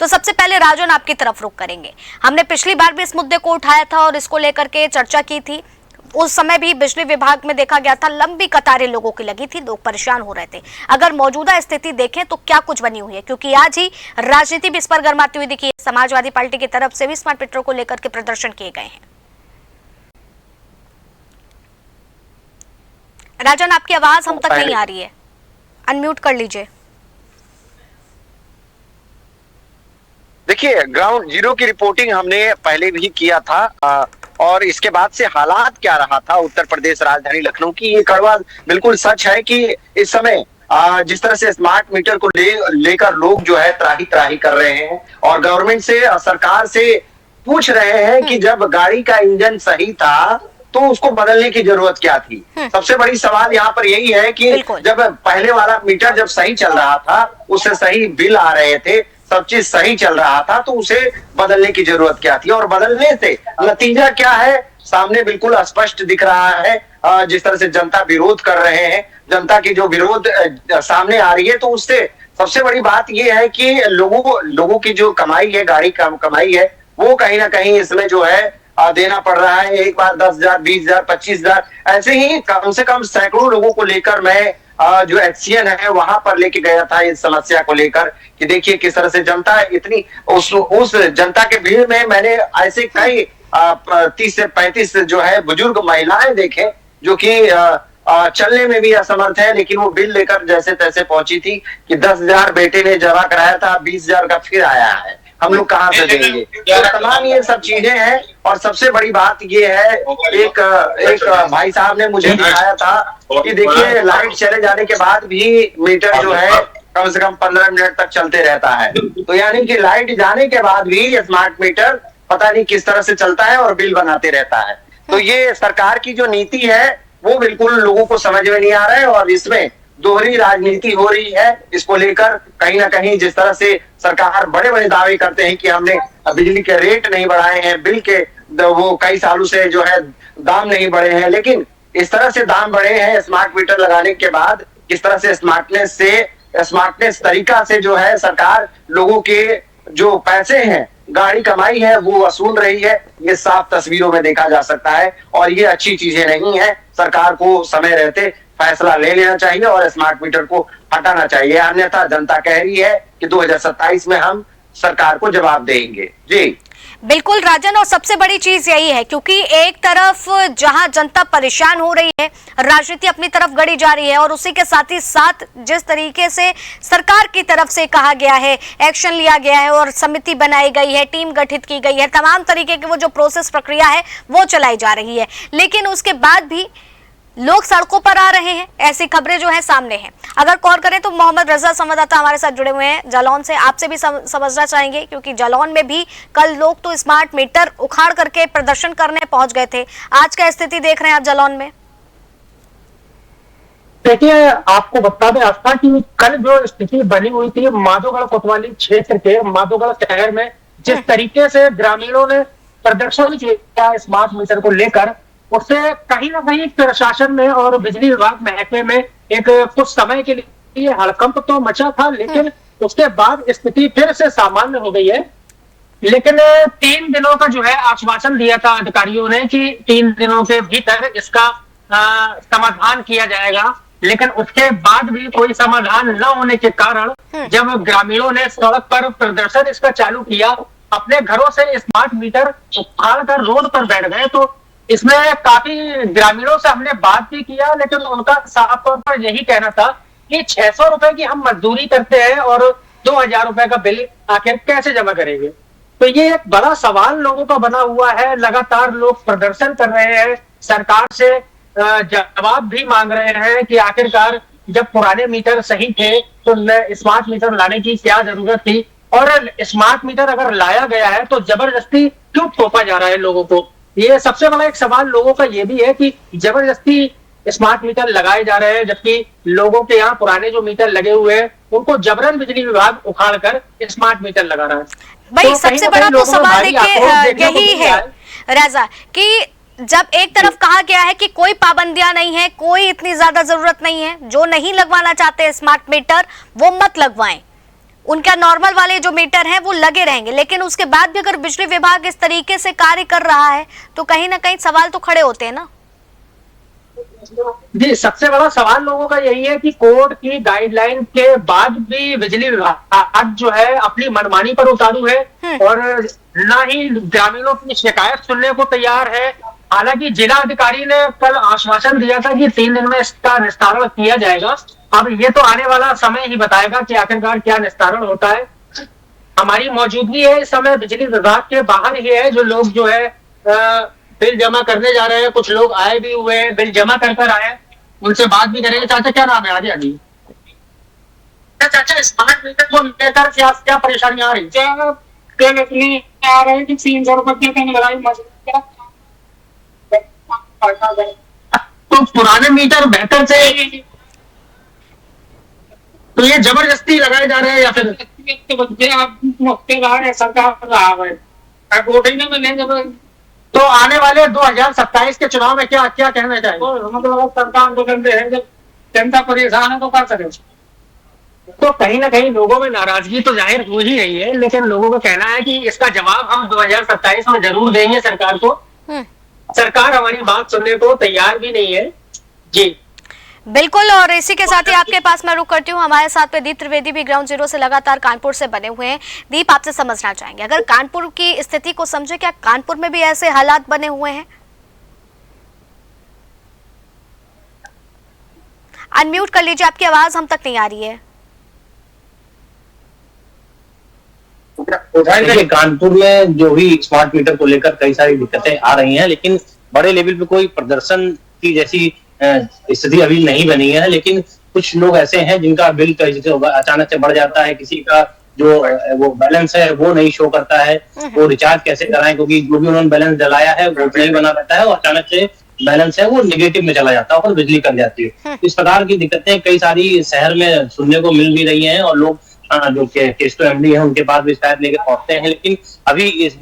तो सबसे पहले राजन आपकी तरफ रुख करेंगे। हमने पिछली बार भी इस मुद्दे को उठाया था और इसको लेकर के चर्चा की थी। उस समय भी बिजली विभाग में देखा गया था लंबी कतारें लोगों की लगी थी, लोग परेशान हो रहे थे। अगर मौजूदा स्थिति देखें तो क्या कुछ बनी हुई है, क्योंकि आज ही राजनीति भी इस पर गर्माती हुई दिखी है। समाजवादी पार्टी की तरफ से भी स्मार्ट मीटर को लेकर के प्रदर्शन किए गए हैं। राजन, आपकी आवाज हम तक नहीं आ रही है, अनम्यूट कर लीजिए। देखिए, ग्राउंड जीरो की रिपोर्टिंग हमने पहले भी किया था और इसके बाद से हालात क्या रहा था उत्तर प्रदेश राजधानी लखनऊ की, ये कड़वा बिल्कुल सच है कि इस समय जिस तरह से स्मार्ट मीटर को लेकर लोग जो है त्राही त्राही कर रहे हैं और गवर्नमेंट से, सरकार से पूछ रहे हैं कि जब गाड़ी का इंजन सही था तो उसको बदलने की जरूरत क्या थी। सबसे बड़ी सवाल यहाँ पर यही है कि जब पहले वाला मीटर जब सही चल रहा था, उससे सही बिल आ रहे थे, सब चीज सही चल रहा था, तो उसे बदलने की जरूरत क्या थी और बदलने से नतीजा क्या है सामने बिल्कुल स्पष्ट दिख रहा है। जिस तरह से जनता विरोध कर रहे हैं, जनता की जो विरोध सामने आ रही है, तो उससे सबसे बड़ी बात यह है कि लोगों की जो कमाई है, गाड़ी का कमाई है, वो कहीं ना कहीं इसमें जो है देना पड़ रहा है। एक बार 10,000, 20,000, 25,000 ऐसे ही कम से कम सैकड़ों लोगों को लेकर मैं जो HCN है वहां पर लेके गया था इस समस्या को लेकर कि देखिए किस तरह से जनता इतनी उस जनता के भीड़ में मैंने ऐसे कई 30 से 35 जो है बुजुर्ग महिलाएं देखे जो कि चलने में भी असमर्थ है, लेकिन वो बिल लेकर जैसे तैसे पहुंची थी कि 10,000 बेटे ने जमा कराया था, 20,000 का फिर आया है, हम लोग कहाँ से देंगे। तो तमाम ये सब चीजें हैं और सबसे बड़ी बात ये है, एक भाई साहब ने मुझे दिखाया था कि देखिए लाइट चले जाने के बाद भी मीटर जो है कम से कम 15 मिनट तक चलते रहता है। तो यानी कि लाइट जाने के बाद भी स्मार्ट मीटर पता नहीं किस तरह से चलता है और बिल बनाते रहता है। तो ये सरकार की जो नीति है वो बिल्कुल लोगों को समझ में नहीं आ रहा है और इसमें दोहरी राजनीति हो रही है। इसको लेकर कहीं ना कहीं जिस तरह से सरकार बड़े बड़े दावे करते हैं कि हमने बिजली के रेट नहीं बढ़ाए हैं, बिल के वो कई सालों से जो है दाम नहीं बढ़े हैं, लेकिन इस तरह से दाम बढ़े हैं स्मार्ट मीटर लगाने के बाद, किस तरह से स्मार्टनेस तरीका से जो है सरकार लोगों के जो पैसे हैं, गाड़ी कमाई है, वो वसूल रही है, ये साफ तस्वीरों में देखा जा सकता है और ये अच्छी चीजें नहीं है। सरकार को समय रहते फैसला ले लेना चाहिए और स्मार्ट मीटर को हटाना चाहिए, अन्यथा जनता कह रही है कि 2027 में हम सरकार को जवाब देंगे। जी बिल्कुल राजन, और सबसे बड़ी चीज यही है क्योंकि एक तरफ जहां जनता परेशान हो रही है, राजनीति अपनी तरफ गड़ी जा रही है और उसी के साथ ही साथ जिस तरीके से सरकार की तरफ से कहा गया है, एक्शन लिया गया है और समिति बनाई गई है, टीम गठित की गई है, तमाम तरीके की वो जो प्रोसेस प्रक्रिया है वो चलाई जा रही है, लेकिन उसके बाद भी लोग सड़कों पर आ रहे हैं, ऐसी खबरें जो है सामने हैं। अगर कॉल करें तो मोहम्मद रजा संवाददाता हमारे साथ जुड़े हुए हैं जालौन से, आपसे भी समझना चाहेंगे क्योंकि जालौन में भी कल लोग तो स्मार्ट मीटर उखाड़ करके प्रदर्शन करने पहुंच गए थे। आज क्या स्थिति देख रहे हैं आप जालौन में? देखिए, आपको बता दें आस्था की कल जो स्थिति बनी हुई थी माधोगढ़ कोतवाली क्षेत्र के माधोगढ़ शहर में, जिस तरीके से ग्रामीणों ने प्रदर्शन किया स्मार्ट मीटर को लेकर, उससे कहीं ना कहीं प्रशासन में और बिजली विभाग महकमे में एक कुछ समय के लिए हड़कंप तो मचा था, लेकिन उसके बाद स्थिति फिर से सामान्य हो गई है। लेकिन 3 दिनों का जो है आश्वासन दिया था अधिकारियों ने कि 3 दिनों के भीतर इसका समाधान किया जाएगा, लेकिन उसके बाद भी कोई समाधान न होने के कारण जब ग्रामीणों ने सड़क पर प्रदर्शन इसका चालू किया, अपने घरों से स्मार्ट मीटर उखाड़ कर रोड पर बैठ गए, तो इसमें काफी ग्रामीणों से हमने बात भी किया, लेकिन उनका साफ तौर पर यही कहना था कि 600 रुपए की हम मजदूरी करते हैं और 2,000 रुपए का बिल आखिर कैसे जमा करेंगे। तो ये एक बड़ा सवाल लोगों का बना हुआ है। लगातार लोग प्रदर्शन कर रहे हैं, सरकार से जवाब भी मांग रहे हैं कि आखिरकार जब पुराने मीटर सही थे तो स्मार्ट मीटर लाने की क्या जरूरत थी, और स्मार्ट मीटर अगर लाया गया है तो जबरदस्ती क्यों थोपा जा रहा है लोगों को। ये सबसे बड़ा एक सवाल लोगों का ये भी है कि जबरदस्ती स्मार्ट मीटर लगाए जा रहे हैं, जबकि लोगों के यहाँ पुराने जो मीटर लगे हुए हैं उनको जबरन बिजली विभाग उखाड़ कर स्मार्ट मीटर लगा रहा है। भाई तो सबसे बड़ा तो सवाल देखिए यही है राजा कि जब एक तरफ कहा गया है कि कोई पाबंदियां नहीं है, कोई इतनी ज्यादा जरूरत नहीं है, जो नहीं लगवाना चाहते स्मार्ट मीटर वो मत लगवाएं, उनका नॉर्मल वाले जो मीटर हैं वो लगे रहेंगे, लेकिन उसके बाद भी अगर बिजली विभाग इस तरीके से कार्य कर रहा है तो कहीं ना कहीं सवाल तो खड़े होते हैं ना। जी, सबसे बड़ा सवाल लोगों का यही है कि कोर्ट की गाइडलाइन के बाद भी बिजली विभाग जो है अपनी मनमानी पर उतारू है और ना ही ग्रामीणों की शिकायत सुनने को तैयार है। हालांकि जिला अधिकारी ने कल आश्वासन दिया था कि 3 दिन में इसका निस्तारण किया जाएगा। अब ये तो आने वाला समय ही बताएगा कि आखिरकार क्या निस्तारण होता है। हमारी मौजूदगी है इस समय बिजली विभाग के बाहर ही है। जो लोग जो है बिल जमा करने जा रहे हैं, कुछ लोग आए भी हुए हैं, बिल जमा कर आए, उनसे बात भी करेंगे। चाचा क्या नाम है? आगे आगे। चाचा, स्मार्ट मीटर को लेकर क्या परेशानी आ रही है? आ रहे कि 300 रुपए तो पुराने मीटर बेहतर थे, तो ये जबरदस्ती लगाए जा रहे हैं या फिर सरकार? तो आने वाले 2027 के चुनाव में क्या क्या कहना चाहिए? मतलब सरकार को कहते हैं जब जनता परेशान है तो क्या करें? तो कहीं ना कहीं लोगों में नाराजगी तो जाहिर हो ही रही है, लेकिन लोगों का कहना है कि इसका जवाब हम 2027 में जरूर देंगे सरकार को। सरकार हमारी बात सुनने को तैयार भी नहीं है। जी बिल्कुल, और इसी के साथ ही आपके पास मैं रुक करती हूँ। हमारे साथ में दीप त्रिवेदी भी ग्राउंड जीरो से लगातार कानपुर से बने हुए हैं। दीप, आपसे समझना चाहेंगे, अगर कानपुर की स्थिति को समझे, क्या कानपुर में भी ऐसे हालात बने हुए हैं? अनम्यूट कर लीजिए, आपकी आवाज हम तक नहीं आ रही है। देखिए, कानपुर में जो भी स्मार्ट मीटर को लेकर कई सारी दिक्कतें आ रही हैं, लेकिन बड़े लेवल पे कोई प्रदर्शन की जैसी स्थिति अभी नहीं बनी है। लेकिन कुछ लोग ऐसे हैं जिनका बिल अचानक से बढ़ जाता है, किसी का जो वो बैलेंस है वो नहीं शो करता है, वो रिचार्ज कैसे कराएं, क्योंकि जो भी उन्होंने बैलेंस डलाया है वो नहीं बना रहता है और अचानक से बैलेंस है वो निगेटिव में चला जाता है और बिजली कट जाती है। इस प्रकार की दिक्कतें कई सारी शहर में सुनने को मिल भी रही हैं और लोग जो केस्टो एमडी है उनके पास भी शिकायत लेकर पहुंचते हैं। लेकिन अभी इस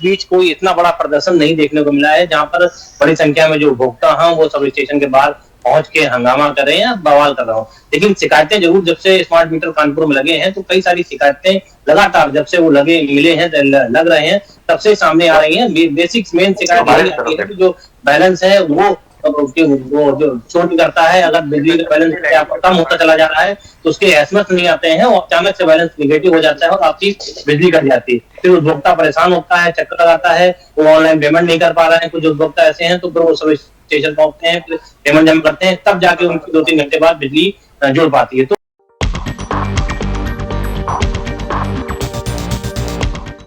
बीच कोई इतना बड़ा प्रदर्शन नहीं देखने को मिला है जहां पर बड़ी संख्या में जो उपभोक्ता हैं वो सब स्टेशन के बाहर पहुंच के हंगामा कर रहे हैं, बवाल कर रहे हो। लेकिन शिकायतें जरूर जब से स्मार्ट मीटर कानपुर में लगे हैं तो कई सारी शिकायतें लगातार जब से वो मिले हैं लग रहे हैं तब से सामने आ रही हैं। बेसिक मेन शिकायत जो बैलेंस है वो जो शोट करता है। अगर बिजली का बैलेंस कम होता चला जा रहा है तो उसके एसएमएस नहीं आते हैं और अचानक से बैलेंस निगेटिव हो जाता है और आपकी बिजली कट जाती है। फिर उपभोक्ता परेशान होता है, चक्कर लगाता है, वो ऑनलाइन पेमेंट नहीं कर पा रहे हैं। कुछ उपभोक्ता ऐसे हैं तो फिर वो सब स्टेशन पहुंचते हैं, पेमेंट जमा करते हैं, तब जाके उनकी 2-3 घंटे बाद बिजली जुड़ पाती है। तो